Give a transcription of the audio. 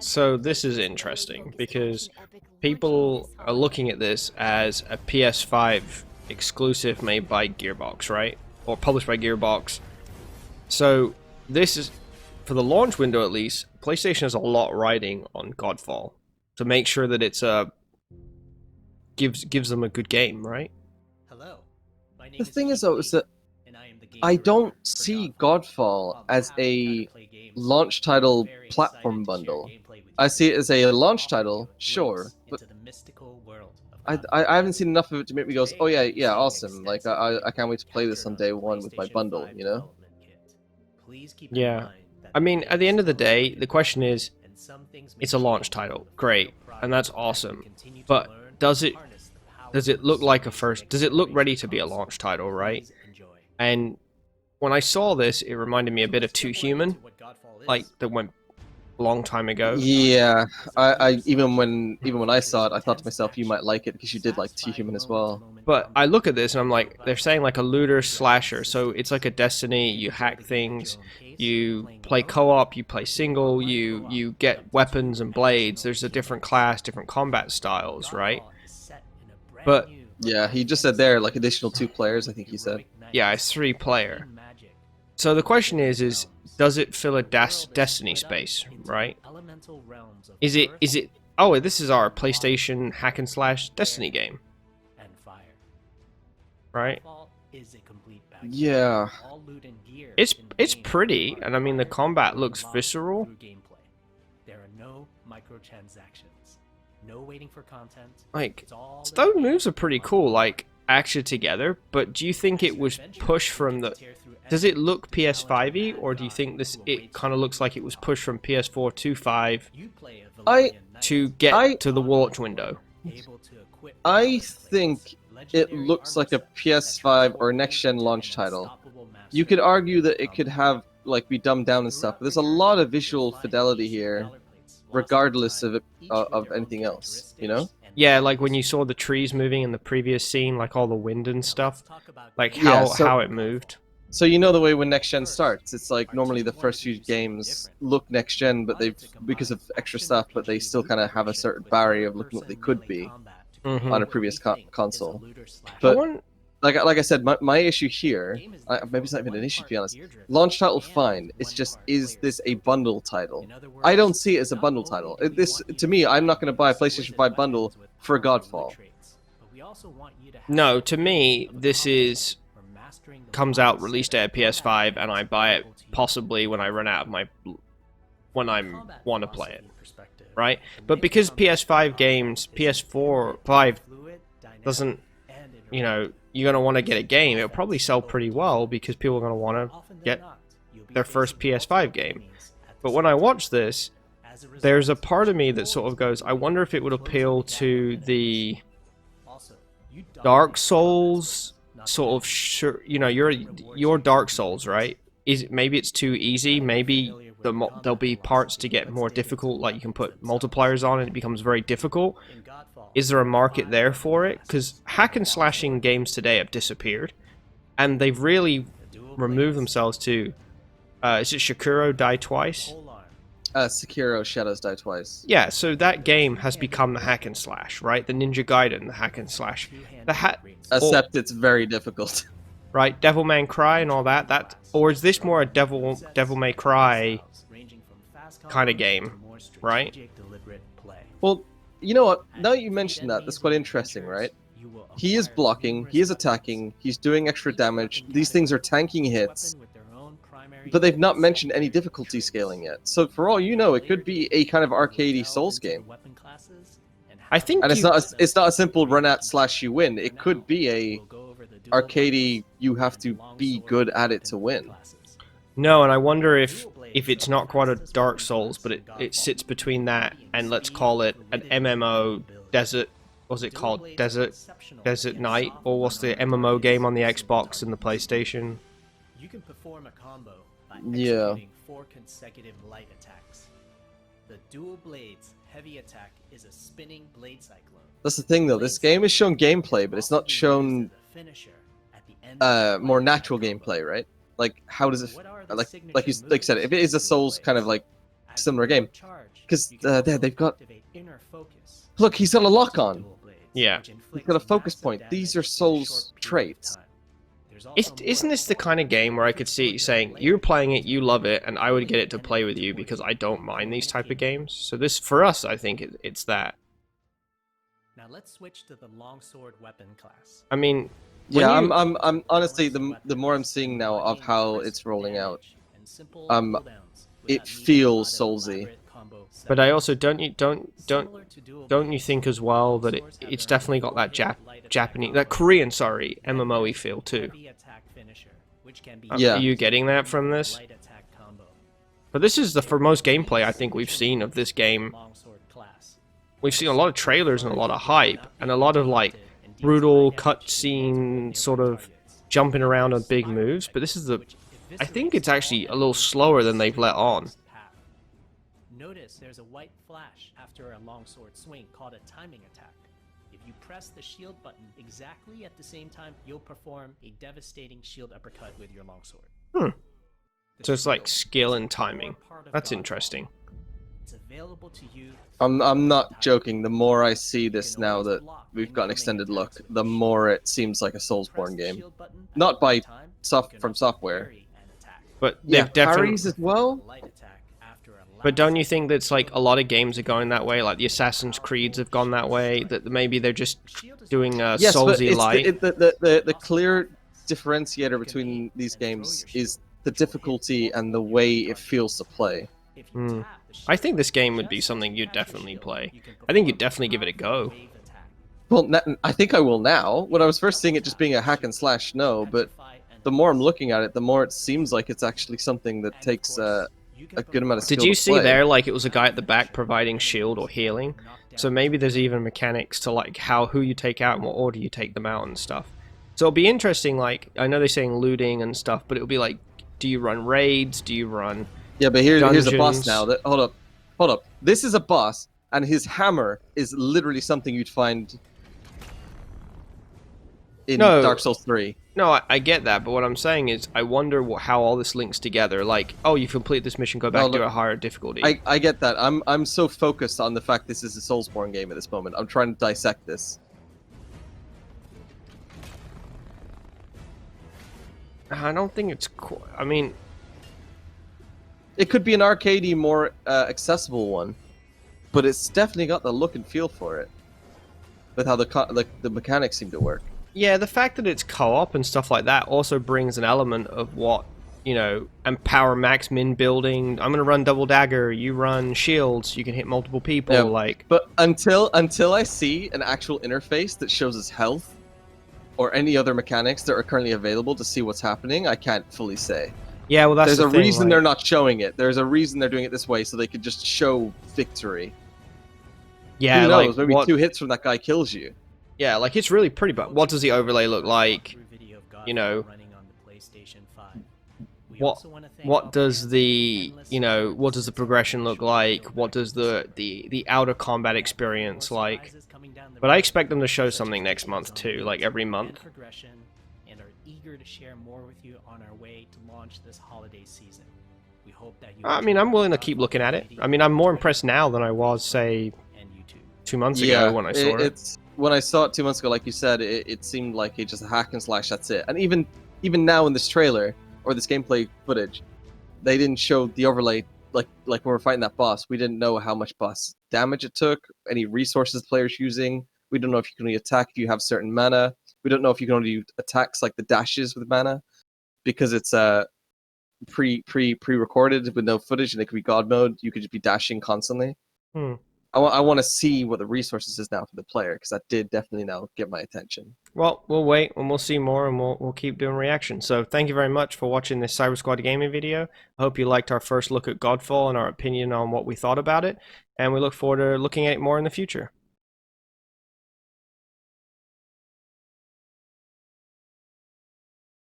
So this is interesting because people are looking at this as a PS5 exclusive made by Gearbox, right? Or published by Gearbox. So this is, for the launch window at least, PlayStation has a lot riding on Godfall to make sure that it's gives them a good game, right? Hello, my name The is thing is, though, is that and I am the game I don't director for see Godfall. Godfall On as behalf of a Counterplay Games, launch we're title very platform excited to share bundle. gameplay with I you see it today, as a launch offering you title, a sure, glimpse but into the mystical world of I, Godfall. I I haven't seen enough of it to make me go, Today, oh yeah, we'll be yeah, seeing awesome. Like extensive I can't wait to play this captured on on day the one with my PlayStation bundle, 5 you know? development kit. Please keep in Yeah. mind that I mean, the at the game end is of the still day, early the question is, and some things may it's a launch change title, with the great, final and that's product as we awesome. continue to But learn does and it harness the power does of it look this like a amazing first? next Does it look generation ready to be a console. launch title, right? Please enjoy. And when I saw this, it reminded me a bit of Too Human, like that went a long time ago. Yeah, I even when I saw it, I thought to myself, you might like it because you did like T-Human as well. But I look at this and I'm like, they're saying like a looter slasher, so it's like a Destiny. You hack things, you play co-op, you play single, you get weapons and blades. There's a different class, different combat styles, right? But Yeah, he just said there like additional 2 players. I think he said. yeah, it's 3 player. So the question is does it fill a Destiny space, right? Is it? Oh, this is our PlayStation hack and slash Destiny game, right? Yeah, It's pretty, and I mean the combat looks visceral. There are no microtransactions, no waiting for content. Like, those moves are pretty cool, like actually together. But do you think it was pushed from the? Does it look PS5y, or do you think this it kind of looks like it was pushed from PS4 to 5 to get to the launch window? I think it looks like a PS5 or next-gen launch title. You could argue that it could have like be dumbed down and stuff, but there's a lot of visual fidelity here, regardless of of anything else. You know? Yeah, like when you saw the trees moving in the previous scene, like all the wind and stuff, like Yeah, how it moved. So you know the way when next gen starts, it's like normally the first few games look next gen, but they've because of extra stuff, but they still kind of have a certain barrier of looking what they could be on a previous console. But like I said, my issue here, maybe it's not even an issue to be honest. Launch title, fine. It's just, is this a bundle title? I don't see it as a bundle title. This to me, I'm not going to buy a PlayStation 5 bundle for Godfall. No, to me, this is comes out released at PS5, and I buy it possibly when I run out of my when I want to play it, right? But because PS5 games, PS4 5 doesn't, you know, you're gonna want to get a game. It'll probably sell pretty well because people are gonna want to get their first PS5 game. But when I watch this, there's a part of me that sort of goes, I wonder if it would appeal to the Dark Souls sort of, you know, your Dark Souls, right? Maybe it's too easy. Maybe there'll be parts to get more difficult, like you can put multipliers on and it becomes very difficult. Is there a market there for it? Because hack and slashing games today have disappeared, and they've really removed themselves to. Is it Shakuro Die Twice? Sekiro Shadows Die Twice. Yeah, so that game has become the hack and slash, right? The Ninja Gaiden, the hack and slash. Except it's very difficult. Right, Devil May Cry and all that. Or is this more a Devil May Cry kind of game, right? Well, you know what? Now you mentioned that, that's quite interesting, right? He is blocking, he is attacking, he's doing extra damage. These things are tanking hits, but they've not mentioned any difficulty scaling yet. So for all you know, it could be a kind of arcadey Souls game. I think, and it's not a simple run at slash you win. It could be a arcadey, you have to be good at it to win. No, and I wonder if it's not quite a Dark Souls, but it sits between that and, let's call it, an MMO desert. What's it called? Desert Night? Or what's the MMO game on the Xbox and the PlayStation? You can perform a combo by executing 4 consecutive light attacks. The dual blades heavy attack is a spinning blade cyclone. That's the thing though, this game is shown gameplay, but it's not shown more natural gameplay, right? Like, how does it, like you said, if it is a Souls kind of like similar game, because they've got. Look, he's got a lock on. Yeah. He's got a focus point. These are Soul's traits. Isn't this the kind of game where I could see you saying, you're playing it, you love it, and I would get it to play with you because I don't mind these type of games? So this, for us, I think it's that. Now let's switch to the longsword weapon class. I mean, yeah, I'm honestly, the more I'm seeing now of how it's rolling out, it feels Soulsy. But I also don't you think as well that it's definitely got that Japanese, that Korean, sorry, MMO-y feel too. Yeah. Are you getting that from this? But this is for most gameplay I think we've seen of this game. We've seen a lot of trailers and a lot of hype and a lot of like brutal cutscene sort of jumping around on big moves. But this is I think it's actually a little slower than they've let on. Notice there's a white flash after a longsword swing called a timing attack. If you press the shield button exactly at the same time, you'll perform a devastating shield uppercut with your longsword. So it's like skill and timing. That's interesting. It's available to you. I'm not joking. The more I see this now that we've got an extended look, the more it seems like a Soulsborne game. Not by from software, but yeah, definitely parries as well. But don't you think that's like a lot of games are going that way? Like the Assassin's Creeds have gone that way. That maybe they're just doing yes, Soulsy but light. The clear differentiator between these games is the difficulty and the way it feels to play. I think this game would be something you'd definitely play. I think you'd definitely give it a go. Well, I think I will now. When I was first seeing it just being a hack and slash, no. But the more I'm looking at it, the more it seems like it's actually something that takes a good amount of skill. Did you to see play. there, like it was a guy at the back providing shield or healing? So maybe there's even mechanics to like who you take out and what order you take them out and stuff. So it'll be interesting, like, I know they're saying looting and stuff, but it'll be like, do you run raids? Do you run Yeah, but here's a boss dungeons? now. Hold up. This is a boss, and his hammer is literally something you'd find in Dark Souls 3. No, I get that, but what I'm saying is, I wonder how all this links together. Like, oh, you complete this mission, go back to a higher difficulty. I get that. I'm so focused on the fact this is a Soulsborne game at this moment. I'm trying to dissect this. I don't think it's I mean, it could be an arcadey, more accessible one, but it's definitely got the look and feel for it, with how the mechanics seem to work. Yeah, the fact that it's co-op and stuff like that also brings an element of what, you know, empower max min building. I'm gonna run double dagger, you run shields, you can hit multiple people, like. But until I see an actual interface that shows us health or any other mechanics that are currently available to see what's happening, I can't fully say. Yeah, well, that's There's the a reason thing, they're not showing it. There's a reason they're doing it this way, so they could just show victory. Yeah, who knows? like, Maybe 2 hits from that guy kills you. Yeah, like it's really pretty, but what does the overlay look like? You know, what does the, you know, what does the progression look like? What does the outer combat experience like? But I expect them to show something next month too, like every month. And are eager to share more with you on our way to launch this holiday season. We hope that you. I mean, I'm willing to keep looking at it. I mean, I'm more impressed now than I was, say, 2 months ago when I saw it. When I saw it 2 months ago, like you said, it seemed like it's just a hack and slash. That's it. And even now in this trailer or this gameplay footage, they didn't show the overlay. Like when we're fighting that boss, we didn't know how much boss damage it took, any resources the player's using. We don't know if you can only attack if you have certain mana. We don't know if you can only do attacks like the dashes with mana, because it's pre-recorded with no footage, and it could be God mode. You could just be dashing constantly. I want to see what the resources is now for the player, because that did definitely now get my attention. Well, we'll wait and we'll see more, and we'll keep doing reactions. So thank you very much for watching this Cyber Squad gaming video. I hope you liked our first look at Godfall and our opinion on what we thought about it, and we look forward to looking at it more in the future.